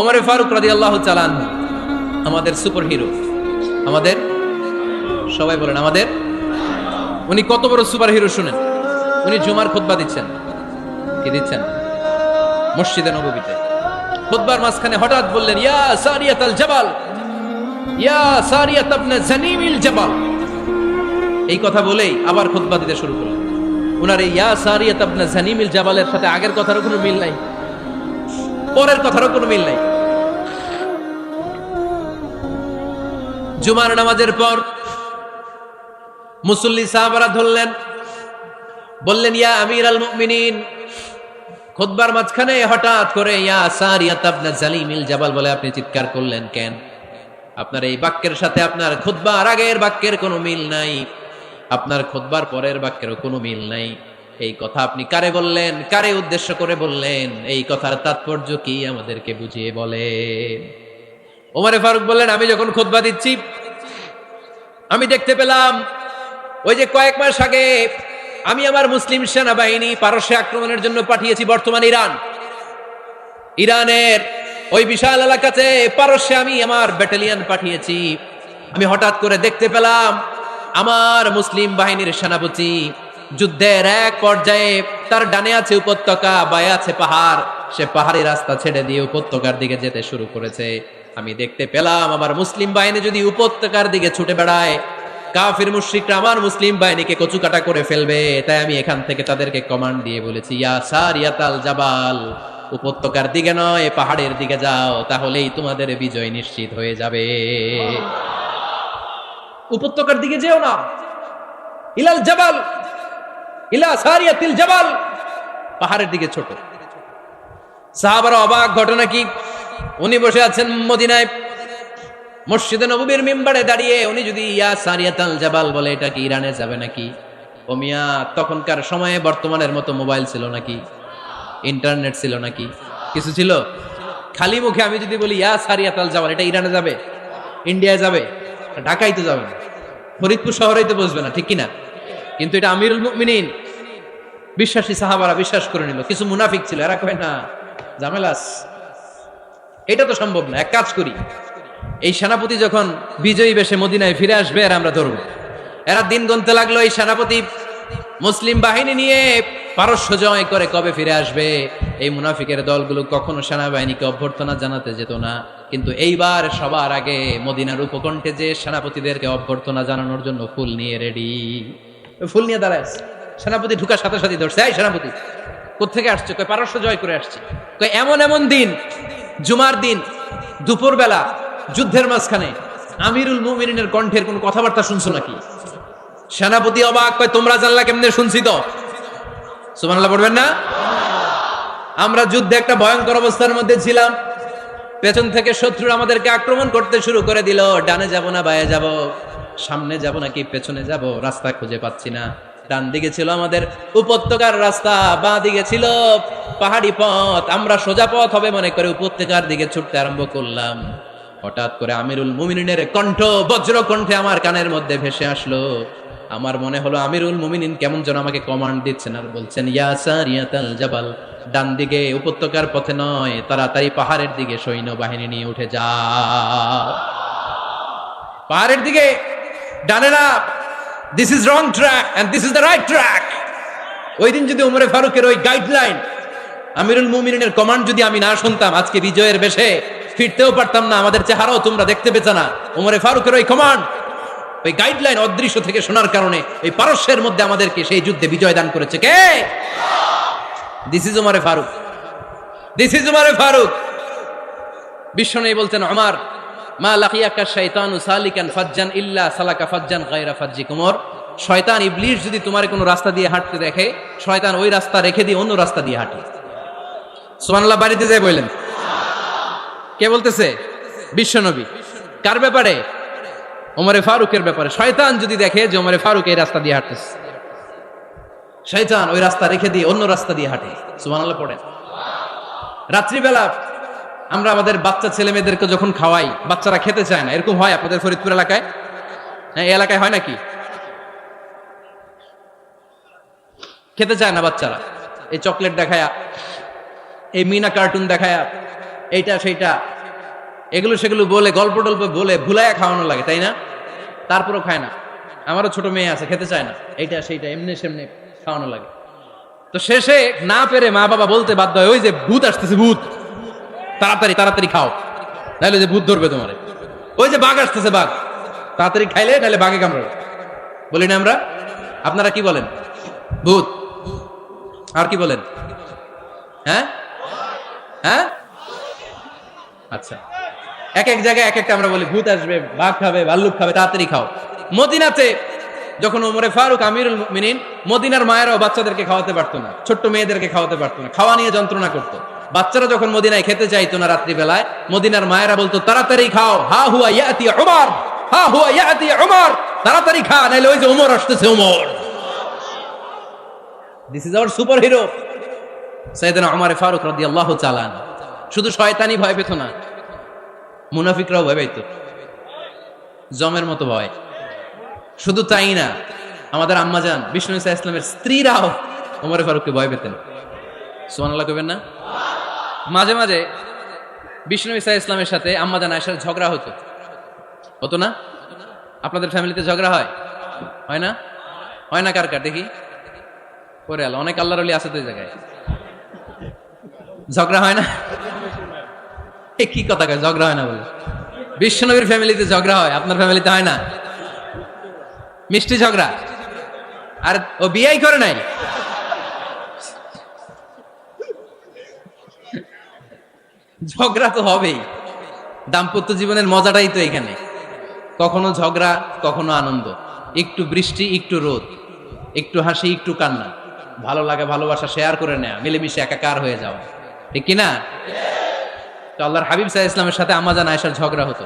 ওমরে ফারুক রাদিয়াল্লাহু তাআলা আনহু আমাদের সুপার হিরো, আমাদের সবাই বলেন আমাদের। উনি কত বড় সুপার হিরো শুনেন। উনি জুমার খুতবা দিচ্ছেন, কি দিচ্ছেন? মসজিদে নববীতে খুতবার মাঝখানে হঠাৎ বললেন, ইয়া সারিয়াতাল জাবাল, ইয়া সারিয়াত ইবনে জানিমিল জাবাল। এই কথা বলেই আবার খুতবা দিতে শুরু করলেন। উনার এই ইয়া সারিয়াত ইবনে জানিমিল জাবালের সাথে আগের কথারও কোনো মিল নাই, পরের কথারও কোনো মিল নাই। জুমার নামাজের পর মুসল্লি সাহাবারা ধরলেন, বললেন, ইয়া আমিরাল মুমিনিন। খুতবার মাঝখানে হঠাৎ করে ইয়া সারিয়াত ইবনে জালিমিল জাবাল বলে আপনি চিৎকার করলেন কেন? আপনার এই বাক্যের সাথে আপনার খুতবার আগের বাক্যের কোনো মিল নাই, আপনার খুতবার পরের বাক্যেরও কোনো মিল নাই। এই কথা আপনি কারে বললেন, কারে উদ্দেশ্য করে বললেন? এই কথার তাৎপর্য কি আমাদেরকে বুঝিয়ে বলেন। ওমরে ফারুক বললেন, আমি যখন খুতবা দিচ্ছি আমি দেখতে পেলাম ওই যে কয়েক মাস আগে আমি আমার মুসলিম সেনাবাহিনী পারস্যে আক্রমণের জন্য পাঠিয়েছি, বর্তমান ইরানের ওই বিশাল এলাকাতে পারস্যে আমি আমার ব্যাটালিয়ন পাঠিয়েছি। আমি হঠাৎ করে দেখতে পেলাম আমার মুসলিম বাহিনীর সেনাপতি যুদ্ধের এক পর্যায়ে তার ডানে আছে উপত্যকা, বায়ে আছে পাহাড়। সে পাহাড়ি রাস্তা ছেড়ে দিয়ে উপত্যকার দিকে যেতে শুরু করেছে। আমি দেখতে পেলাম আমার মুসলিম বাহিনী যদি উপত্যকার দিকে ছুটে বেড়ায়, কাফির মুশরিকরা আমার মুসলিম বাহিনীকে কচুকাটা করে ফেলবে। তাই আমি এখান থেকে তাদেরকে কমান্ড দিয়ে বলেছি, ইয়া সারিয়াতাল জাবাল, উপত্যকার দিকে নয় পাহাড়ের দিকে যাও, তাহলেই তোমাদের বিজয় নিশ্চিত হয়ে যাবে। উপত্যকার দিকে যেও না, ইলাল জাবাল, ইলা সারিয়াতিল জাবাল, পাহাড়ের দিকে ছোট। সাহাবারা অবাক, ঘটনা কি? উনি বসে আছেন মদিনায় মসজিদে নববীর মিম্বারে দাঁড়িয়ে, উনি যদি ইয়া সারিয়াতাল জাবাল বলে, এটা কি ইরানে যাবে নাকি? ও মিয়া, তখনকার সময়ে বর্তমানের মতো মোবাইল ছিল নাকি? ইন্টারনেট ছিল নাকি? কিছু ছিল? খালি মুখে আমি যদি বলি ইয়া সারিয়াতাল জাবাল, এটা ইরানে যাবে, ইন্ডিয়ায় যাবে, ঢাকায় তো যাবে না, ফরিদপুর শহরেই তো বসবে না, ঠিক কিনা? কিন্তু এটা আমিরুল মুমিনিন বিশ্বাসী সাহাবারা বিশ্বাস করে নিল। কিছু মুনাফিক ছিল, এরা কয় না ঝামেলাস, এটা তো সম্ভব না। এক কাজ করি, এই সেনাপতি যখন বিজয়ী বেশে মদিনায় ফিরে আসবে আর আমরা ধরবো। এরা দিন গুনতে লাগলো, এই সেনাপতি মুসলিম বাহিনী নিয়ে পারস্য জয় করে কবে ফিরে আসবে। এই মুনাফিকের দলগুলো কখনো সেনাবাহিনীকে অভ্যর্থনা জানাতে যেত না, কিন্তু এইবার সবার আগে মদিনার উপকণ্ঠে যে সেনাপতিদেরকে অভ্যর্থনা জানানোর জন্য ফুল নিয়ে রেডি। ফুল নিয়ে দাঁড়ায় সেনাপতি ঢুকার সাথে সাথে ধরছে, এই সেনাপতি কোত্থেকে আসছে? কয় পারস্য জয় করে আসছে। কয় এমন এমন দিন, জুমার দিন দুপুরবেলা যুদ্ধের মাঝখানে আমিরুল মুমিনিনের কণ্ঠের কোন কথাবার্তা শুনছো নাকি? সেনাপতি অবাক, কয় তোমরা জানলা কেমনে? শুনছি তো। সুবহানাল্লাহ পড়বেন না? আমরা যুদ্ধে একটা ভয়ঙ্কর অবস্থার মধ্যে ছিলাম, পেছন থেকে শত্রু আমাদেরকে আক্রমণ করতে শুরু করে দিল। ডানে যাব না বায়ে যাব, সামনে যাব নাকি পেছনে যাব, রাস্তা খুঁজে পাচ্ছি না। ডান দিকে ছিল আমাদের উপত্যকার রাস্তা, বাঁ দিকে ছিল পাহাড়ি পথ। আমরা সোজা পথ হবে মনে করে উপত্যকার দিকে ছুটতে আরম্ভ করলাম। হঠাৎ করে আমিরুল মুমিনিনের কণ্ঠ বজ্র কণ্ঠে আমার কানের মধ্যে ভেসে আসলো। আমার মনে হলো আমিরুল মুমিনিন কেমন যেন আমাকে কমান্ড দিচ্ছেন আর বলছেন, ইয়া সারিয়াতাল জাবাল, ডান দিকে উপত্যকার পথে নয়, তাড়াতাড়ি পাহাড়ের দিকে সৈন্যবাহিনী নিয়ে উঠে যাও। পাহাড়ের দিকে, ডানে না। This is wrong track and this is the right track. ওই দিন যদি ওমরে ফারুকের ওই গাইডলাইন, আমিরুল মুমিনিনের কমান্ড যদি আমি না শুনতাম, আজকে বিজয়ের বেশে ফিরতেও পারতাম না, আমাদের চেহারাও তোমরা দেখতে পেতে না। ওমরে ফারুকের ওই কমান্ড, ওই গাইডলাইন অদৃশ্য থেকে শোনার কারণে এই পারস্যের মধ্যে আমাদেরকে সেই যুদ্ধে বিজয় দান করেছে কে? দিস ইজ ওমরে ফারুক, দিস ইজ ওমরে ফারুক। বিশ্বনবী বলতেন, ওমর, মা লাকিয়াকা শাইতানু সালিকান ফাজ্জান ইল্লা সালাকা ফাজ্জান গায়রা ফাজ্জিক। ওমর, শয়তান ইবলিস যদি তোমার কোনো রাস্তা দিয়ে হাঁটতে দেখে, শয়তান ওই রাস্তা রেখে দিয়ে অন্য রাস্তা দিয়ে হাঁটে। সুবহানাল্লাহ বাড়িতে যায় বললেন। কে বলতেছে? বিশ্বনবী। কার ব্যাপারে? ওমরে ফারুকের ব্যাপারে। শয়তান যদি দেখে যে ওমরে ফারুক এই রাস্তা দিয়ে হাঁটতেছে, শয়তান ওই রাস্তা রেখে দিয়ে অন্য রাস্তা দিয়ে হাঁটে। সুবহানাল্লাহ পড়েন। রাত্রিবেলা আমরা আমাদের বাচ্চা ছেলে মেয়েদেরকে যখন খাওয়াই, বাচ্চারা খেতে চায় না, এরকম হয় আপনাদের ফরিদপুর এলাকায়? হ্যাঁ, এই এলাকায় হয় নাকি? খেতে চায় না বাচ্চারা, এই চকলেট দেখায়া, এই মিনা কার্টুন দেখায়া এইটা সেইটা এগুলো সেগুলো বলে গল্প টল্প বলে ভুলাইয়া খাওয়ানো লাগে, তাই না? তারপরও খায় না। আমারও ছোট মেয়ে আছে, খেতে চায় না, এইটা সেইটা এমনি সেমনি খাওয়ানো লাগে। তো শেষে না পেরে মা বাবা বলতে বাধ্য হয়, ওই যে ভূত আসতেছে, ভূত, তাড়াতাড়ি তাড়াতাড়ি খাও, নাহলে যে ভূত ধরবে তোমারে। ওই যে বাঘ আসতেছে, বাঘ, তাড়াতাড়ি খাইলে নাহলে বাঘে কামড়াবে। বলি না আমরা? আপনারা কি বলেন? ভূত। আর কি বলেন? হ্যাঁ হ্যাঁ, আচ্ছা, এক এক জায়গায় এক একটা আমরা বলি, ভূত আসবে, বাঘ খাবে, ভাল্লুক খাবে, তাড়াতাড়ি খাও। মদিনাতে যখন ওমরে ফারুক আমিরুল মুমিনিন, মদিনার মায়েরাও বাচ্চাদেরকে খাওয়াতে পারতো না, ছোট্ট মেয়েদেরকে খাওয়াতে পারতো না, খাওয়া নিয়ে যন্ত্রণা করতো। বাচ্চারা যখন মদিনায় খেতে চাইতো না রাত্রিবেলায়, মদিনার মায়েরা বলতো তাড়াতাড়ি খাও, হা হুয়া ইয়াতি উমর, হা হুয়া ইয়াতি উমর, তাড়াতাড়ি খা, নাইলে ওই যে উমর আসতেছে, Umar. This is our super hero সাইয়েদনা উমর ফারুক রাদিয়াল্লাহু তাআলা। শুধু শয়তানি ভয় পেত না, মুনাফিকরাও ভয় পাইত, জমের মতো ভয়। শুধু তাই না, আমাদের আম্মাজান বিষ্ণু ইসা ইসলামের স্ত্রীরাও ওমর ফারুককে ভয় পেতেন। সুবহানাল্লাহ কইবেন না? মাঝে মাঝে বিষ্ণু ইসা ইসলামের সাথে আম্মাজান আয়েশার ঝগড়া হতো, হতো না? আপনাদের ফ্যামিলিতে ঝগড়া হয়? হয় না? হয় না? কার কার দেখি করে আলো, অনেক আল্লাহর ওলি আছে তো এই জায়গায়। ঝগড়া হয় না? কি কথা কয়, ঝগড়া হয় না বলে? বিশ্বনবীর ফ্যামিলিতে ঝগড়া হয়, আপনার ফ্যামিলিতে হয় না? মিষ্টি ঝগড়া। আর ও বিয়াই করে নাই, ঝগড়া তো হবেই। দাম্পত্য জীবনের মজাটাই তো এখানে, কখনো ঝগড়া, কখনো আনন্দ, একটু বৃষ্টি, একটু রোদ, একটু হাসি, একটু কান্না, ভালো লাগে, ভালোবাসা শেয়ার করে নেয়া, মিলেমিশে একাকার হয়ে যাওয়া, ঠিক কিনা? তো আল্লাহর হাবিব সাল্লাল্লাহু আলাইহি ওয়াসাল্লামের সাথে আম্মাজান আয়েশার ঝগড়া হতো।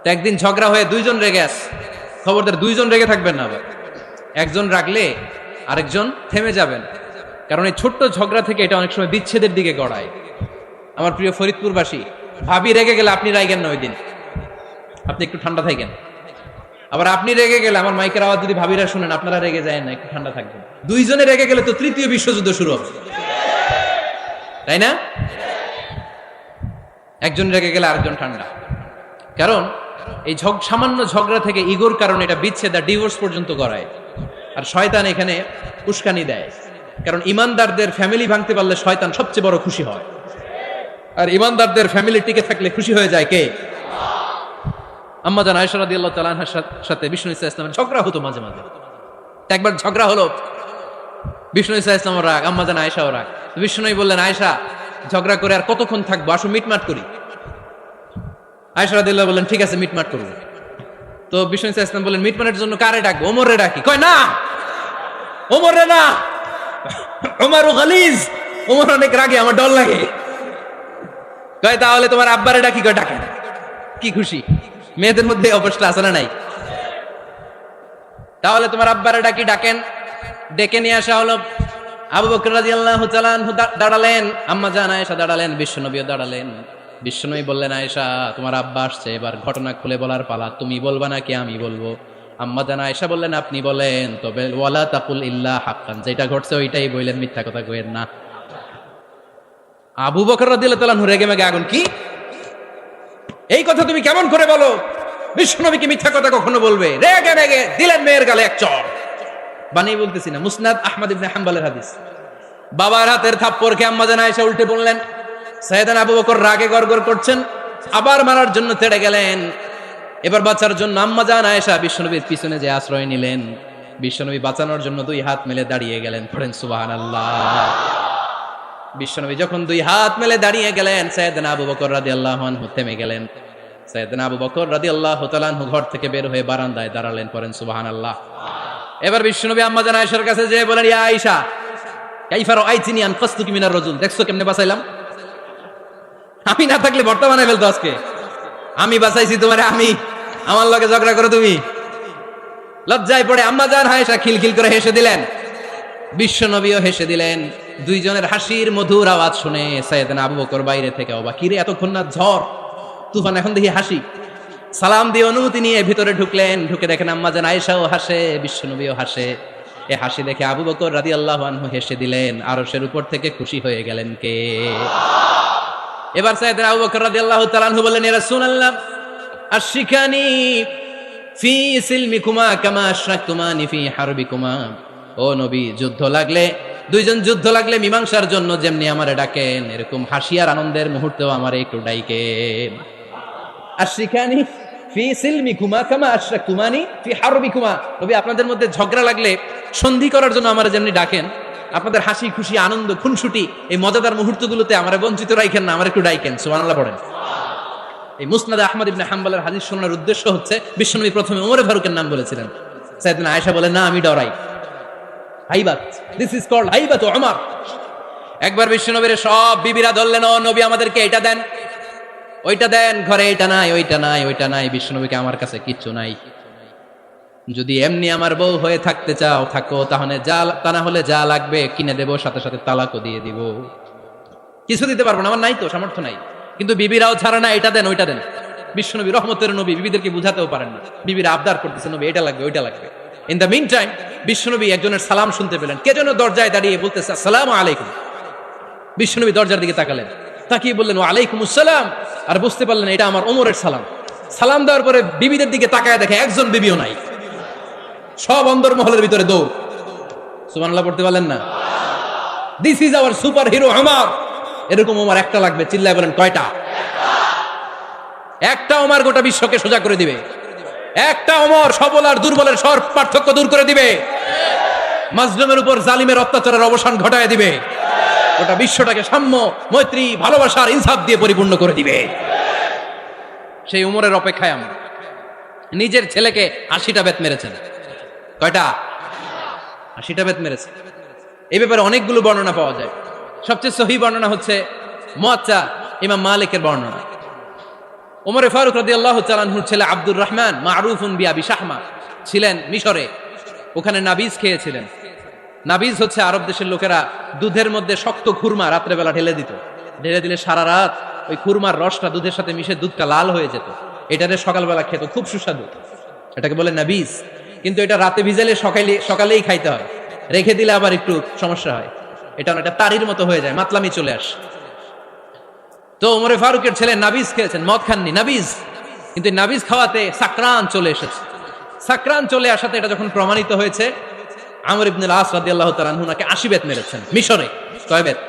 তো একদিন ঝগড়া হয়ে দুইজন রেগে আছে। খবরদার দুইজন রেগে থাকবেন না, আবার একজন রাগলে আরেকজন থেমে যাবেন, কারণ এই ছোট্ট ঝগড়া থেকে এটা অনেক সময় বিচ্ছেদের দিকে গড়ায়। আমার প্রিয় ফরিদপুরবাসী, ভাবি রেগে গেলে আপনি রাগেন না, ওই দিন আপনি একটু ঠান্ডা থাকেন। আবার আপনি রেগে গেলে, আমার মাইকের আওয়াজ যদি ভাবিরা শুনেন, আপনারা রেগে যায় না, একটু ঠান্ডা থাকবেন। দুইজনে রেগে গেলে তো তৃতীয় বিশ্বযুদ্ধ শুরু হবে, তাই না? একজন রেগে গেলে আরেকজন ঠান্ডা, কারণ এই সামান্য ঝগড়া থেকে ইগোর কারণে এটা বিচ্ছেদ আর ডিভোর্স পর্যন্ত করায়। আর শয়তান এখানে উস্কানি দেয়, কারণ ইমানদারদের ফ্যামিলি ভাঙতে পারলে শয়তান সবচেয়ে বড় খুশি হয়, আর ইমানদারদের ফ্যামিলি টিকে থাকলে খুশি হয়ে যায় কে? আম্মাজান আয়েশা রাদিয়াল্লাহু তাআলা আনহার সাথে বিষ্ণু ইসা ইসলামের ঝগড়া হতো মাঝে মাঝে। একবার ঝগড়া হলো, বিষ্ণু ইসা ইসলামের রাগ, আম্মাজান আয়েশাও রাগ। বিষ্ণুই বললেন, আয়েশা, ঝগড়া করে আর কতক্ষণ থাকবো, আসো মিটমাট করি। আয়েশা রাদিয়াল্লাহু বললেন, ঠিক আছে, মিটমাট করবো। তো বিষ্ণু ইসা ইসলাম বললেন, মিটমাটের জন্য কারে ডাকবো? ওমরে ডাকি। কয় না, ওমরে না, ওমর গালিজ, ওমর অনেক রাগে, আমার ডর লাগে। কয় তাহলে তোমার আব্বারে ডাকি। কয় ডাকেন। কি খুশি, মেয়েদের মধ্যে অবস্থা আছে না নাই? তাহলে তোমার আব্বারে ডাকি, ডাকেন। ডেকে নিয়ে আসা হলো। আবু বকর রাদিয়াল্লাহু তাআলা আনহু দাঁড়ালেন, আম্মাজান আয়েশা দাঁড়ালেন, বিশ্বনবীও দাঁড়ালেন। বিশ্বনবী বললেন, আয়েশা, তোমার আব্বা আসছে, এবার ঘটনা খুলে বলার পালা, তুমি বলবা নাকি আমি বলবো? আম্মাজান আয়েশা বললেন, আপনি বলেন, তবে ওয়ালা তাকুল ইল্লা হাক্কান, যেটা ঘটছে ওইটাই বললেন, মিথ্যা কথা কইেন না। আবু বকর রাদিয়াল্লাহু তাআলা রেগে মেগে আগুন, কি এই কথা তুমি কেমন করে বলো? বিশ্বনবীকে মিথ্যা কথা কখনো বলবে? রেগে মেগে দিলেন মেয়ের গালে এক চড়। বানিয়ে বলতেছি না, মুসনাদ আহমদ ইবনে হাম্বলের হাদিস। বাবার হাতের থাপ্পড় খেয়ে আম্মাজান আয়েশা উল্টে বললেন। সাইয়েদনা আবু বকর রাগে গড়গড় করছেন, আবার মারার জন্য তেড়ে গেলেন। এবার বাঁচার জন্য আম্মাজান আয়েশা বিশ্বনবীর পিছনে যে আশ্রয় নিলেন, বিশ্বনবী বাঁচানোর জন্য দুই হাত মেলে দাঁড়িয়ে গেলেন। পড়েন সুবহানাল্লাহ। বিশ্বনবী যখন দুই হাত মেলে দাঁড়িয়ে গেলেন, সাইয়েদনা আবু বকর রাদিয়াল্লাহু আনহু থেমে গেলেন। সাইয়েদনা আবু বকর রাদিয়াল্লাহু তাআলা আনহু ঘর থেকে বের হয়ে বারান্দায় দাঁড়ালেন। পড়েন সুবহানাল্লাহ। এবার বিশ্বনবী আম্মাজান আয়েশার কাছে যেয়ে বলেন, ইয়া আয়েশা, কাইফা রাআইতিনি আনকাসতুকি মিনার রাজুল, দেখছো কেমনে বাঁচাইলাম? আমি না থাকলে ভর্তা বানাই ফেলতো আজকে। আমি বাঁচাইছি তোমারে, আমি, আমার লগে ঝগড়া করো তুমি? লজ্জায় পড়ে আম্মাজান আয়েশা খিলখিল করে হেসে দিলেন, বিশ্বনবীও হেসে দিলেন। দুইজনের হাসির মধুর আওয়াজ শুনে সাইয়েদনা আবু বকর বাইরে থেকে অবাক, কিরে এতক্ষণ না ঝড় তুফান, এখন দেখি হাসি। সালাম দিয়ে অনুমতি নিয়ে ভিতরে ঢুকলেন। ঢুকে দেখেন আম্মাজান আয়েশাও হাসে, বিশ্বনবীও হাসে। এ হাসি দেখে আবু বকর রাদিয়াল্লাহু আনহু হেসে দিলেন। আরশের উপর থেকে খুশি হয়ে গেলেন কে? এবার সাইয়েদনা আবু বকর রাদিয়াল্লাহু তাআলা আনহু বললেন, ইয়া রাসূলুল্লাহ আশরিকানি ফি সিলমিকুমা কামা আশরাকতুমানি ফি হারবিকুমা। ও নবী, দুইজন যুদ্ধ লাগলে মীমাংসার জন্য যেমনি আমারে ডাকেন, এরকম হাসি আর আনন্দের মুহূর্তেও আমারে একটু ডাকেন। আশরিকানি ফি সিলমিকুমা কামা আশরাকতুমানি ফি হারবিকুমা। নবী, আপনাদের মধ্যে ঝগড়া লাগলে সন্ধি করার জন্য আমারে যেমনি ডাকেন, আপনাদের হাসি খুশি আনন্দ খুনসুটি এই মজাদার মুহূর্তগুলোতে আমারে বঞ্চিত রাখেন না, আমার একটু ডাকেন। সুবহানাল্লাহ পড়েন। এই মুসনাদে আহমদ ইবনে হাম্বলের হাদিস শোনার উদ্দেশ্য হচ্ছে, বিশ্বনবী প্রথমে ওমর ফারুকের নাম বলেছিলেন। সাইয়েদনা আয়েশা বলেন, না, আমি ডরাই। হাইবাত, দিস ইজ কল্ড হাইবাত ওমর। একবার বিশ্বনবীর সব বিবিরা ধরলেন, ও নবী, আমাদেরকে এটা দেন, ওইটা দেন, ঘরে এটা নাই, ওইটা নাই, ওইটা নাই। বিশ্বনবীকে, আমার কাছে কিচ্ছু নাই, যদি এমনি আমার বউ হয়ে থাকতে চাও থাকো, তাহলে তা না হলে যা লাগবে কিনে দেবো, সাথে সাথে তালাকও দিয়ে দিব। কিছু দিতে পারবো না, আমার নাই তো, সামর্থ্য নাই। কিন্তু বিবিরাও ছাড়া না, এটা দেন, ওইটা দেন। বিশ্বনবী রহমতের নবী, বিবিদেরকে বুঝাতেও পারেন না। বিবিরা আবদার করতেছে, নবী এটা লাগবে, ওইটা লাগবে। ইন দ্য মিন টাইম বিশ্বনবী একজনের সালাম শুনতে পেলেন। কে যেন দরজায় দাঁড়িয়ে বলতেছে, আসসালামু আলাইকুম। বিশ্বনবী দরজার দিকে তাকালেন, তাকিয়ে বললেন, ওয়ালাইকুম আসসালাম। আর বুঝতে পারলেন এটা আমার ওমরের সালাম। সালাম দেওয়ার পরে বিবিদের দিকে তাকায় দেখে একজন বিবিও নাই, সব অন্দর মহলের ভিতরে দৌড়। সুবহানাল্লাহ পড়তে পারলেন না? This is our super hero Omar. এরকম ওমর একটা লাগবে, চিল্লায় বলেন, কয়টা? একটা ওমর গোটা বিশ্বকে সোজা করে দিবে। একটা ওমর সবল আর দুর্বলের সব পার্থক্য দূর করে দিবে। মাজলুমের উপর জালিমের অত্যাচারের অবসান ঘটায় দিবে। গোটা বিশ্বটাকে সাম্য, মৈত্রী, ভালোবাসার ইনসাফ দিয়ে পরিপূর্ণ করে দিবে। সেই ওমরের অপেক্ষায় আমরা। নিজের ছেলেকে 80টা বেত মেরেছেন। কয়টা? 80টা বেত মেরেছে। এই ব্যাপারে অনেকগুলো বর্ণনা পাওয়া যায়। সবচেয়ে সহি বর্ণনা হচ্ছে মুয়াত্তা ইমাম মালিকের বর্ণনা। ওমর ফারুক রাদিয়াল্লাহু তাআলা আনহুর ছেলে আব্দুর রহমান, মারুফুন বিআবি শাহমা, ছিলেন মিশরে। ওখানে নাবিজ খেয়েছিলেন। নাবিজ হচ্ছে আরব দেশের লোকেরা দুধের মধ্যে শক্ত খুরমা রাত্রেবেলা ঢেলে দিত। ঢেলে দিলে সারা রাত ওই খুরমার রসটা দুধের সাথে মিশে দুধটা লাল হয়ে যেত। এটারে সকালবেলা খেত, খুব সুস্বাদু। এটাকে বলে নাবিজ। কিন্তু এটা রাতে ভিজালে সকালেই খাইতে হয়, রেখে দিলে আবার একটু সমস্যা হয়। এটা অনেকটা তারির মতো হয়ে যায়, মাতলামি চলে আসে। তো ওমরে ফারুকের ছেলে নাবিজ খেয়েছেন, মদ খাননি, নাবিজ। কিন্তু নাবিজ খাওয়াতে সাকরান চলে এসেছে। সাকরান চলে আসাতে এটা যখন প্রমাণিত হয়েছে, আমর ইবনে আস রাদিয়াল্লাহু তাআলা আনহু নাকি 80 বেত মেরেছেন মিশরে। কয় বেত?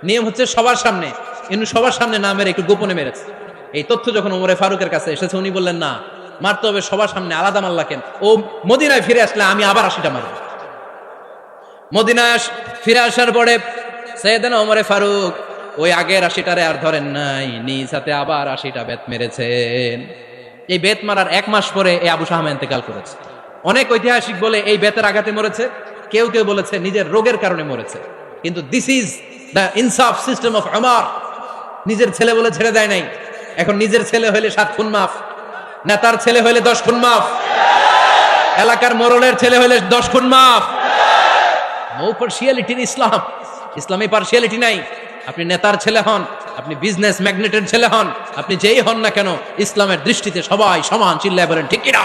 নিয়ম হচ্ছে সবার সামনে, কিন্তু সবার সামনে না মেরে একটু গোপনে মেরেছে। এই তথ্য যখন ওমরে ফারুকের কাছে এসেছে, উনি বললেন, না, মারতে হবে সবার সামনে, আলাদা মাল্লা কেন? ও মদিনায় ফিরে আসলে আমি আবার 80টা মারব। মদিনায় ফিরে আসার পরে সাইয়েদনা ওমরে ফারুক ওই আগের 80টারে আর ধরেন নাই, নিজ হাতে আবার 80টা বেত মেরেছেন। এই বেত মারার 1 মাস পরে এই আবু শাহমা ইন্তেকাল করেছে। অনেক ঐতিহাসিক বলে এই বেতের আঘাতে মরেছে, কেউ কেউ বলেছে নিজের রোগের কারণে মরেছে। কিন্তু দিস ইজ দ্য ইনসাফ সিস্টেম অফ ওমর। নিজের ছেলে বলে ছেড়ে দেয় নাই। এখন নিজের ছেলে হইলে 7 খুন মাফ, নেতার ছেলে হইলে 10 খুন মাফ, এলাকার মোড়লের ছেলে হইলে 10 খুন মাফ। নো পার্সিয়ালিটি ইন ইসলাম। ইসলামে পার্সিয়ালিটি নাই। আপনি নেতার ছেলে হন, আপনি বিজনেস ম্যাগনেটের ছেলে হন, আপনি যেই হন না কেন, ইসলামের দৃষ্টিতে সবাই সমান। চিল্লায় বলেন ঠিক কিনা?